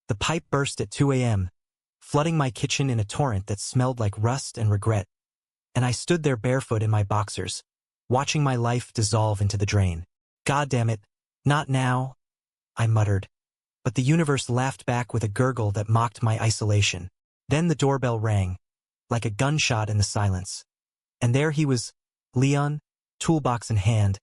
The pipe burst at 2 a.m., flooding my kitchen in a torrent that smelled like rust and regret, and I stood there barefoot in my boxers, watching my life dissolve into the drain. God damn it, not now, I muttered. But the universe laughed back with a gurgle that mocked my isolation. Then the doorbell rang, like a gunshot in the silence. And there he was, Leon, toolbox in hand,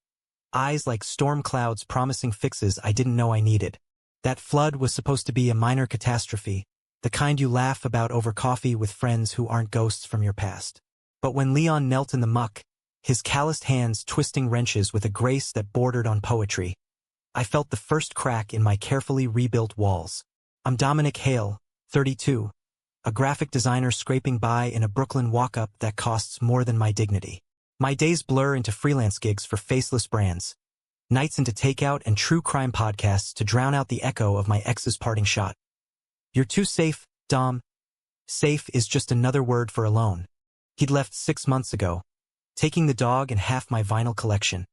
eyes like storm clouds promising fixes I didn't know I needed. That flood was supposed to be a minor catastrophe, the kind you laugh about over coffee with friends who aren't ghosts from your past. But when Leon knelt in the muck, his calloused hands twisting wrenches with a grace that bordered on poetry, I felt the first crack in my carefully rebuilt walls. I'm Dominic Hale, 32, a graphic designer scraping by in a Brooklyn walk-up that costs more than my dignity. My days blur into freelance gigs for faceless brands, nights into takeout and true crime podcasts to drown out the echo of my ex's parting shot. You're too safe, Dom. Safe is just another word for alone. He'd left 6 months ago, taking the dog and half my vinyl collection,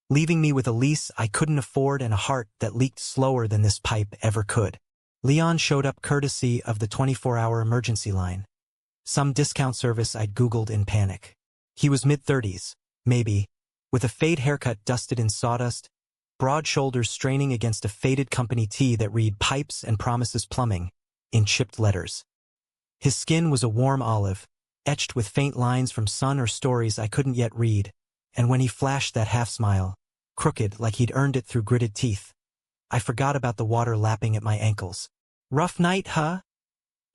leaving me with a lease I couldn't afford and a heart that leaked slower than this pipe ever could. Leon showed up courtesy of the 24-hour emergency line, some discount service I'd Googled in panic. He was mid-30s, maybe, with a fade haircut dusted in sawdust, broad shoulders straining against a faded company tee that read Pipes and Promises Plumbing in chipped letters. His skin was a warm olive, etched with faint lines from sun or stories I couldn't yet read, and when he flashed that half-smile, crooked like he'd earned it through gritted teeth, I forgot about the water lapping at my ankles. "Rough night, huh?"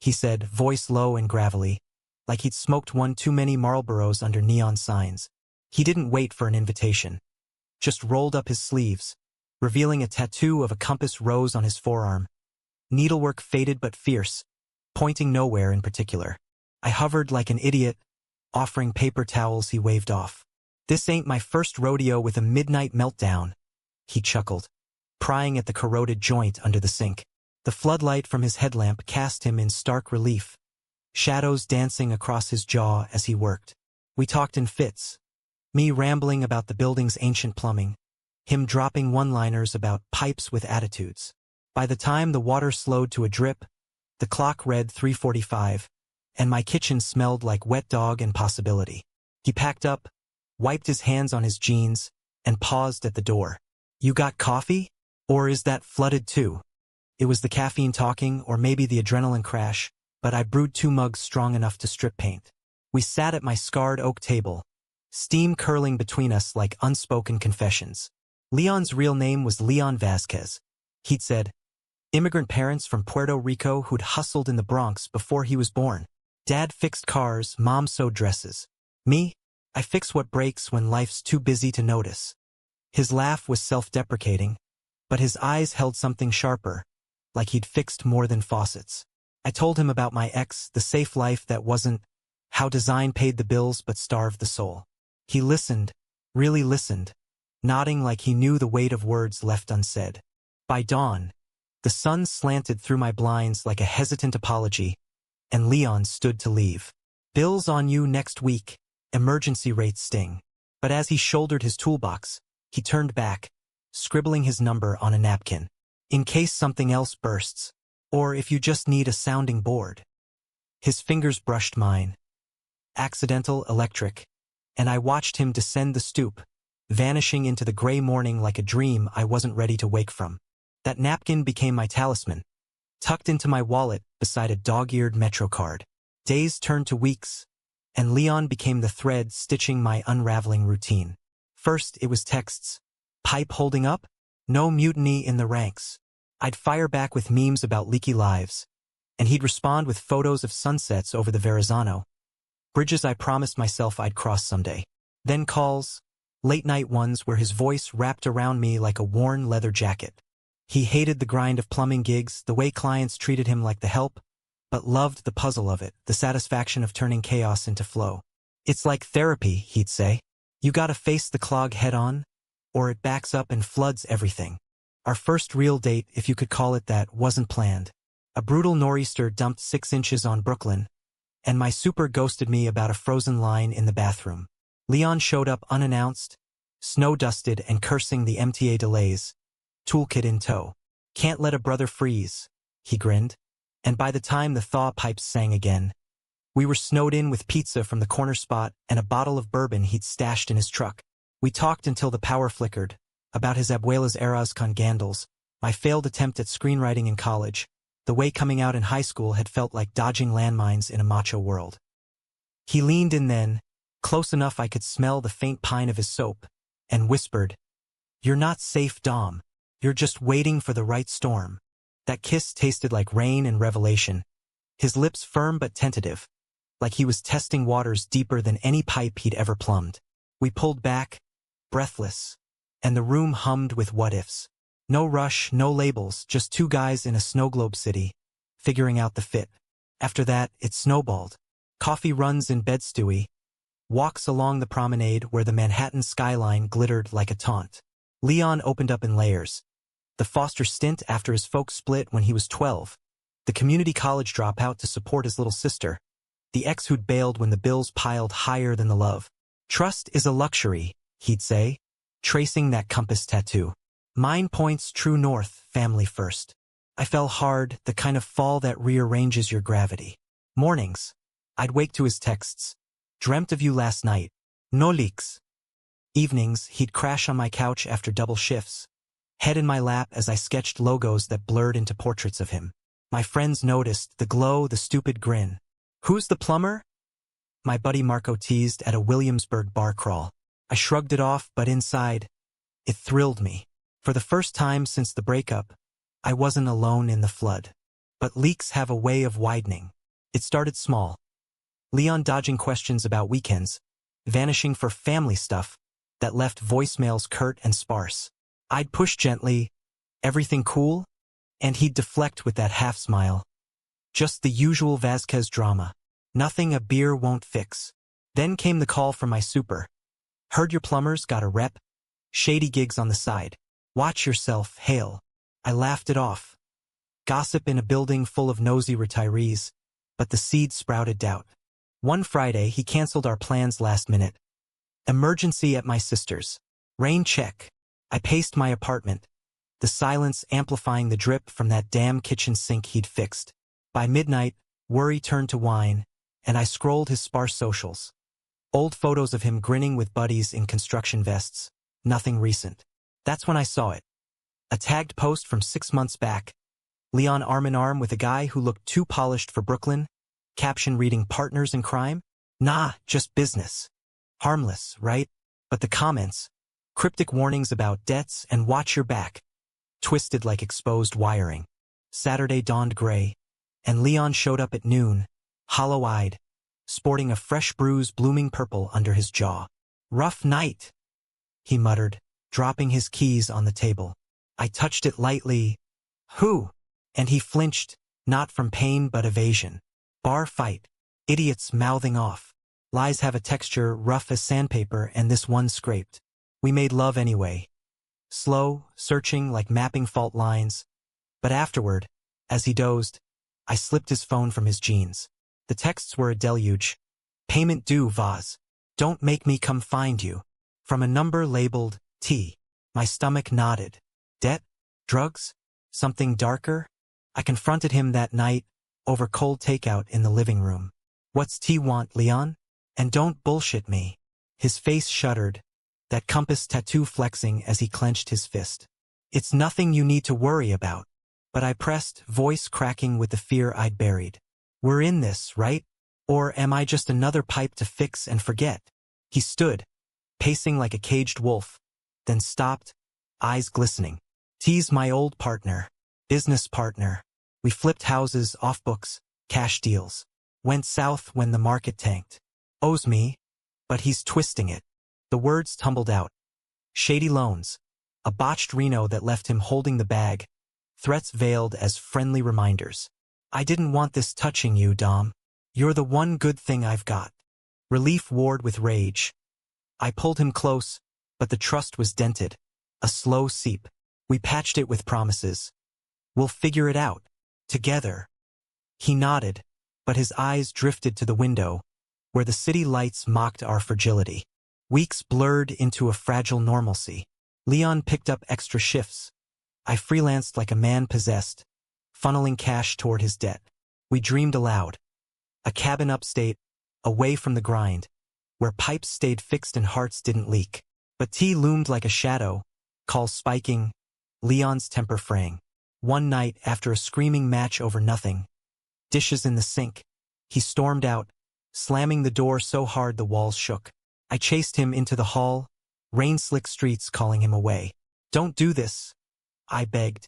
he said, voice low and gravelly, like he'd smoked one too many Marlboros under neon signs. He didn't wait for an invitation, just rolled up his sleeves, revealing a tattoo of a compass rose on his forearm, needlework faded but fierce, pointing nowhere in particular. I hovered like an idiot, offering paper towels he waved off. "This ain't my first rodeo with a midnight meltdown," he chuckled, prying at the corroded joint under the sink. The floodlight from his headlamp cast him in stark relief, shadows dancing across his jaw as he worked. We talked in fits, me rambling about the building's ancient plumbing, him dropping one-liners about pipes with attitudes. By the time the water slowed to a drip, the clock read 3:45, and my kitchen smelled like wet dog and possibility. He packed up, wiped his hands on his jeans, and paused at the door. "You got coffee? Or is that flooded too?" It was the caffeine talking, or maybe the adrenaline crash, but I brewed 2 mugs strong enough to strip paint. We sat at my scarred oak table, steam curling between us like unspoken confessions. Leon's real name was Leon Vasquez, he'd said. Immigrant parents from Puerto Rico who'd hustled in the Bronx before he was born. Dad fixed cars, Mom sewed dresses. Me? I fix what breaks when life's too busy to notice. His laugh was self-deprecating, but his eyes held something sharper, like he'd fixed more than faucets. I told him about my ex, the safe life that wasn't how design paid the bills but starved the soul. He listened, really listened, nodding like he knew the weight of words left unsaid. By dawn, the sun slanted through my blinds like a hesitant apology, and Leon stood to leave. "Bills on you next week, emergency rates sting." But as he shouldered his toolbox, he turned back, scribbling his number on a napkin. "In case something else bursts, or if you just need a sounding board." His fingers brushed mine. Accidental, electric, and I watched him descend the stoop, vanishing into the gray morning like a dream I wasn't ready to wake from. That napkin became my talisman, tucked into my wallet beside a dog-eared Metro card. Days turned to weeks, and Leon became the thread stitching my unraveling routine. First, it was texts. "Pipe holding up? No mutiny in the ranks." I'd fire back with memes about leaky lives, and he'd respond with photos of sunsets over the Verrazano, bridges I promised myself I'd cross someday. Then calls, late-night ones where his voice wrapped around me like a worn leather jacket. He hated the grind of plumbing gigs, the way clients treated him like the help, but loved the puzzle of it, the satisfaction of turning chaos into flow. "It's like therapy," he'd say. "You gotta face the clog head-on, or it backs up and floods everything." Our first real date, if you could call it that, wasn't planned. A brutal nor'easter dumped 6 inches on Brooklyn, and my super ghosted me about a frozen line in the bathroom. Leon showed up unannounced, snow-dusted and cursing the MTA delays, toolkit in tow. "Can't let a brother freeze," he grinned. And by the time the thaw pipes sang again, we were snowed in with pizza from the corner spot and a bottle of bourbon he'd stashed in his truck. We talked until the power flickered, about his abuela's eras con gandals, my failed attempt at screenwriting in college, the way coming out in high school had felt like dodging landmines in a macho world. He leaned in then, close enough I could smell the faint pine of his soap, and whispered, "You're not safe, Dom. You're just waiting for the right storm." That kiss tasted like rain and revelation, his lips firm but tentative, like he was testing waters deeper than any pipe he'd ever plumbed. We pulled back, breathless, and the room hummed with what-ifs. No rush, no labels, just two guys in a snow globe city, figuring out the fit. After that, it snowballed. Coffee runs in bed stewy, walks along the promenade where the Manhattan skyline glittered like a taunt. Leon opened up in layers. The foster stint after his folks split when he was 12, the community college dropout to support his little sister, the ex who'd bailed when the bills piled higher than the love. Trust is a luxury, he'd say, tracing that compass tattoo. Mine points true north, family first. I fell hard, the kind of fall that rearranges your gravity. Mornings, I'd wake to his texts. Dreamt of you last night. No leaks. Evenings, he'd crash on my couch after double shifts, head in my lap as I sketched logos that blurred into portraits of him. My friends noticed, the glow, the stupid grin. "Who's the plumber?" my buddy Marco teased at a Williamsburg bar crawl. I shrugged it off, but inside, it thrilled me. For the first time since the breakup, I wasn't alone in the flood. But leaks have a way of widening. It started small. Leon dodging questions about weekends, vanishing for family stuff that left voicemails curt and sparse. I'd push gently, "Everything cool?" and he'd deflect with that half-smile. Just the usual Vasquez drama. Nothing a beer won't fix. Then came the call from my super. "Heard your plumber's got a rep? Shady gigs on the side. Watch yourself, hail." I laughed it off. Gossip in a building full of nosy retirees, but the seed sprouted doubt. One Friday, he canceled our plans last minute. Emergency at my sister's. Rain check. I paced my apartment, the silence amplifying the drip from that damn kitchen sink he'd fixed. By midnight, worry turned to wine, and I scrolled his sparse socials. Old photos of him grinning with buddies in construction vests. Nothing recent. That's when I saw it. A tagged post from 6 months back. Leon arm in arm with a guy who looked too polished for Brooklyn. Caption reading, "Partners in crime? Nah, just business." Harmless, right? But the comments, cryptic warnings about debts and watch your back, twisted like exposed wiring. Saturday dawned gray, and Leon showed up at noon, hollow-eyed, sporting a fresh bruise blooming purple under his jaw. "Rough night," he muttered, dropping his keys on the table. I touched it lightly. "Who?" And he flinched, not from pain but evasion. "Bar fight. Idiots mouthing off. Lies have a texture rough as sandpaper, and this one scraped. We made love anyway. Slow, searching like mapping fault lines. But afterward, as he dozed, I slipped his phone from his jeans. The texts were a deluge. Payment due, Vaz. Don't make me come find you. From a number labeled T. My stomach nodded. Debt? Drugs? Something darker? I confronted him that night, over cold takeout in the living room. "What's T want, Leon? And don't bullshit me." His face shuddered, that compass tattoo flexing as he clenched his fist. "It's nothing you need to worry about." But I pressed, voice cracking with the fear I'd buried. "We're in this, right? Or am I just another pipe to fix and forget?" He stood, pacing like a caged wolf, then stopped, eyes glistening. "T's my old partner, business partner. We flipped houses, off books, cash deals. Went south when the market tanked. Owes me, but he's twisting it." The words tumbled out. Shady loans, a botched Reno that left him holding the bag, threats veiled as friendly reminders. "I didn't want this touching you, Dom. You're the one good thing I've got." Relief warred with rage. I pulled him close, but the trust was dented. A slow seep. We patched it with promises. "We'll figure it out. Together." He nodded, but his eyes drifted to the window, where the city lights mocked our fragility. Weeks blurred into a fragile normalcy. Leon picked up extra shifts. I freelanced like a man possessed, funneling cash toward his debt. We dreamed aloud. A cabin upstate, away from the grind, where pipes stayed fixed and hearts didn't leak. But T loomed like a shadow, calls spiking, Leon's temper fraying. One night, after a screaming match over nothing, dishes in the sink, he stormed out, slamming the door so hard the walls shook. I chased him into the hall, rain-slick streets calling him away. "Don't do this," I begged.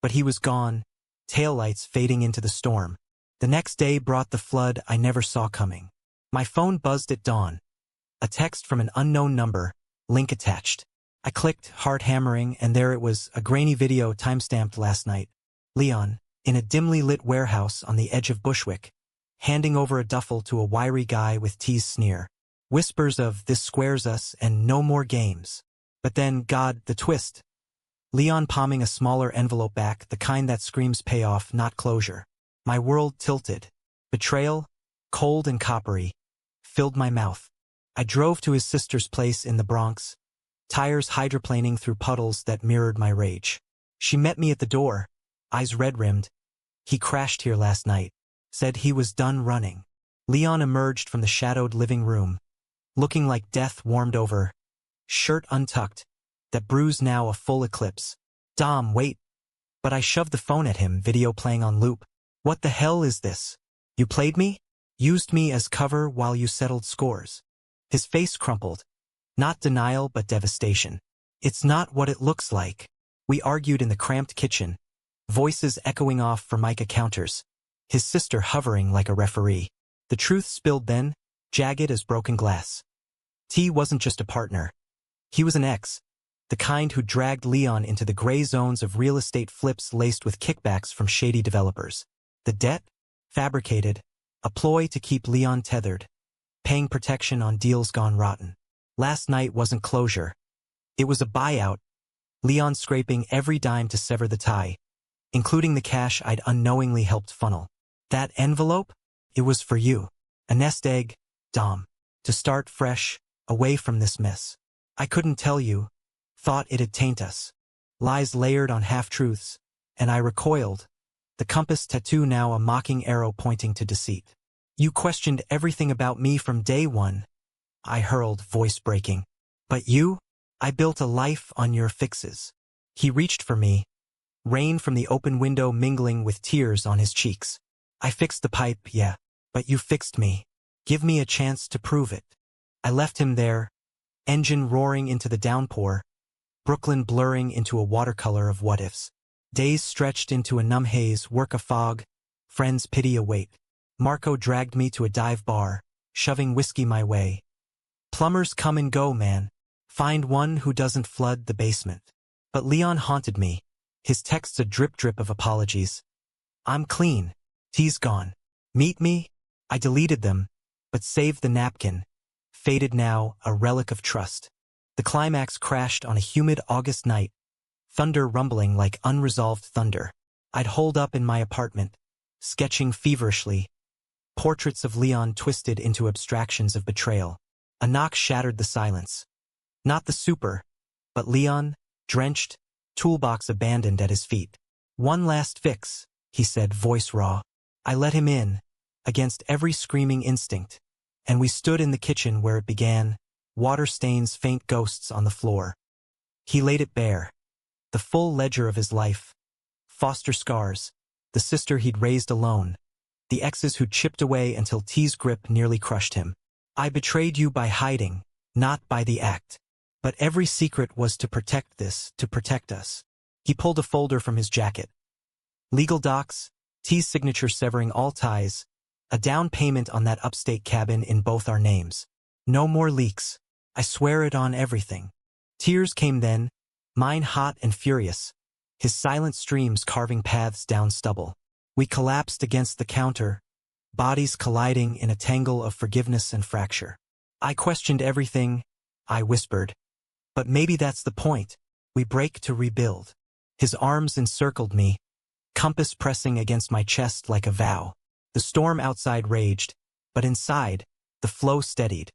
But he was gone, taillights fading into the storm. The next day brought the flood I never saw coming. My phone buzzed at dawn. A text from an unknown number, link attached. I clicked, heart hammering, and there it was, a grainy video timestamped last night. Leon, in a dimly lit warehouse on the edge of Bushwick, handing over a duffel to a wiry guy with T's sneer. Whispers of "this squares us" and "no more games." But then, God, the twist. Leon palming a smaller envelope back, the kind that screams payoff, not closure. My world tilted. Betrayal, cold and coppery, filled my mouth. I drove to his sister's place in the Bronx, tires hydroplaning through puddles that mirrored my rage. She met me at the door, eyes red-rimmed. "He crashed here last night," said he was done running. Leon emerged from the shadowed living room, looking like death warmed over, shirt untucked, that bruise now a full eclipse. "Dom, wait." But I shoved the phone at him, video playing on loop. "What the hell is this? You played me? Used me as cover while you settled scores?" His face crumpled. Not denial, but devastation. "It's not what it looks like." We argued in the cramped kitchen, voices echoing off Formica counters, his sister hovering like a referee. The truth spilled then, jagged as broken glass. T wasn't just a partner. He was an ex, the kind who dragged Leon into the gray zones of real estate flips laced with kickbacks from shady developers. The debt? Fabricated, a ploy to keep Leon tethered, paying protection on deals gone rotten. Last night wasn't closure. It was a buyout, Leon scraping every dime to sever the tie, including the cash I'd unknowingly helped funnel. "That envelope? It was for you. A nest egg, Dom. To start fresh, away from this mess. I couldn't tell you. Thought it'd taint us." Lies layered on half-truths, and I recoiled, the compass tattoo now a mocking arrow pointing to deceit. "You questioned everything about me from day one," I hurled, voice breaking. "But you? I built a life on your fixes." He reached for me, rain from the open window mingling with tears on his cheeks. "I fixed the pipe, yeah, but you fixed me. Give me a chance to prove it." I left him there, engine roaring into the downpour, Brooklyn blurring into a watercolor of what-ifs. Days stretched into a numb haze, work a fog, friends pity a wait. Marco dragged me to a dive bar, shoving whiskey my way. "Plumbers come and go, man. Find one who doesn't flood the basement." But Leon haunted me, his texts a drip-drip of apologies. "I'm clean. T's gone. Meet me?" I deleted them, but saved the napkin, faded now, a relic of trust. The climax crashed on a humid August night, thunder rumbling like unresolved thunder. I'd holed up in my apartment, sketching feverishly, portraits of Leon twisted into abstractions of betrayal. A knock shattered the silence. Not the super, but Leon, drenched, toolbox abandoned at his feet. "One last fix," he said, voice raw. I let him in, against every screaming instinct, and we stood in the kitchen where it began, water stains faint ghosts on the floor. He laid it bare, the full ledger of his life, foster scars, the sister he'd raised alone, the exes who'd chipped away until T's grip nearly crushed him. "I betrayed you by hiding, not by the act. But every secret was to protect this, to protect us." He pulled a folder from his jacket. Legal docs, T's signature severing all ties, a down payment on that upstate cabin in both our names. No more leaks. I swear it on everything. Tears came then, mine hot and furious, his silent streams carving paths down stubble. We collapsed against the counter, bodies colliding in a tangle of forgiveness and fracture. "I questioned everything," I whispered. "But maybe that's the point. We break to rebuild." His arms encircled me, compass pressing against my chest like a vow. The storm outside raged, but inside, the flow steadied.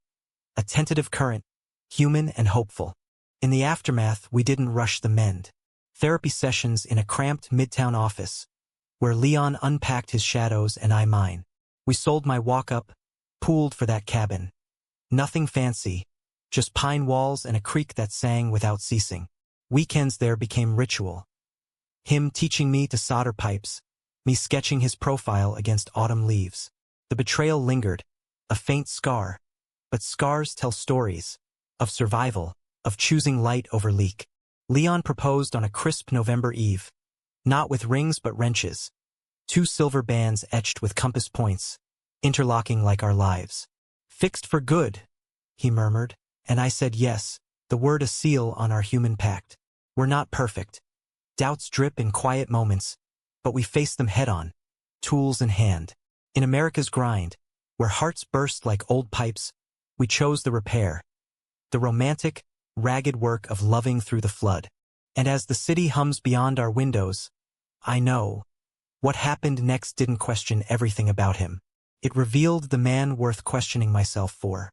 A tentative current, human and hopeful. In the aftermath, we didn't rush the mend. Therapy sessions in a cramped midtown office, where Leon unpacked his shadows and I mine. We sold my walk-up, pooled for that cabin. Nothing fancy, just pine walls and a creek that sang without ceasing. Weekends there became ritual. Him teaching me to solder pipes, me sketching his profile against autumn leaves. The betrayal lingered, a faint scar, but scars tell stories, of survival, of choosing light over leak. Leon proposed on a crisp November eve, not with rings but wrenches, 2 silver bands etched with compass points, interlocking like our lives. Fixed for good, he murmured, and I said yes, the word a seal on our human pact. We're not perfect. Doubts drip in quiet moments, but we face them head-on, tools in hand. In America's grind, where hearts burst like old pipes, we chose the repair, the romantic, ragged work of loving through the flood. And as the city hums beyond our windows, I know, what happened next didn't question everything about him. It revealed the man worth questioning myself for.